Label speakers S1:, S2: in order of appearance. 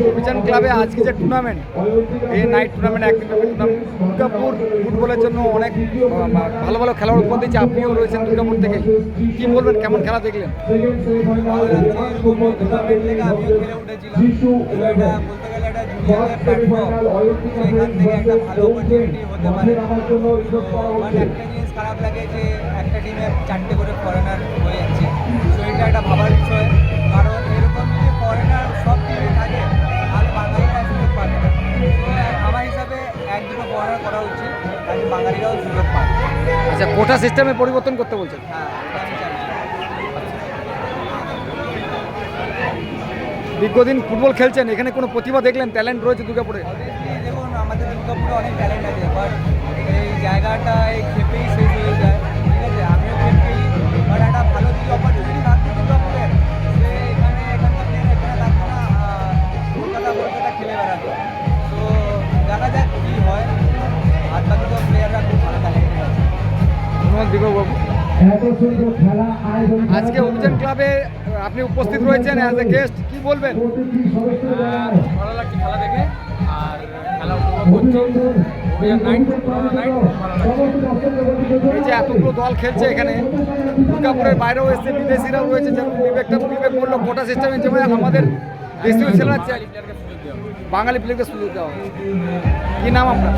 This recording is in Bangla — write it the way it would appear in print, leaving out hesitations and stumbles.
S1: অভিযান ক্লাবে আজকে যে টুর্নামেন্ট, এই নাইট টুর্নামেন্ট, একদিনের টুর্নামেন্ট, দুর্গাপুর ফুটবলের জন্য অনেক ভালো ভালো খেলোয়াড় উপর দিয়েছে। আপনিও রয়েছেন দুর্গাপুর থেকে, কি বলবেন, কেমন খেলা দেখলেন?
S2: খারাপ লাগে যে একটা টিমে 4টে করে ফরেনার হয়ে যাচ্ছে, তো এটা একটা ভাবার বিষয়। কারণ এরকম যদি ফরেনার সব টিমে থাকে তাহলে বাঙালিরা সুযোগ পাবে না। আমার হিসাবে 1-2টো ফরেনার করা উচিত, তাহলে বাঙালিরাও সুযোগ পাবে।
S1: আচ্ছা, কোটা সিস্টেমে পরিবর্তন করতে বলছেন?
S2: হ্যাঁ, এটা আমি চাই।
S1: দীর্ঘদিন ফুটবল খেলছেন, এখানে কোনো প্রতিভা দেখলেন, ট্যালেন্ট রয়েছে দুর্গাপুরে?
S2: অবভিয়াসলি দেখুন, আমাদের দুর্গাপুরে অনেক ট্যালেন্ট আছে, বাট এই জায়গাটা এই খেপেই শেষ হয়ে যায়। ঠিক আছে, আমিও খেপ খেলি, বাট একটা ভালো যদি অপরচুনিটি থাকতো দুর্গাপুরে, সে এখানকার প্লেয়ার এখানে থাকতো না, কলকাতা খেলে বেড়াতো। তো দেখা যাক কী হয়। আর বাকি তো প্লেয়াররা খুব ভালো ট্যালেন্টেড আছে।
S1: ধন্যবাদ বিভাগবাবু। আজকে অভিযান ক্লাবে আপনি উপস্থিত রয়েছেন অ্যাজ এ গেস্ট, কি বলবেন?
S3: ভালো লাগছে খেলা দেখে, আর খেলা উপভোগ করছি। অভিযান নাইট ভালো লাগছে।
S1: এই যে এতগুলো দল খেলছে এখানে, দুর্গাপুরের বাইরেও এসছে, বিদেশিরাও রয়েছে, যেমন বিবেক বললো কোটা সিস্টেমে যেমন আমাদের দেশীয় ছেলেরা বাঙালি প্লেয়ারকে সুযোগ দেওয়া। কি নাম আপনার?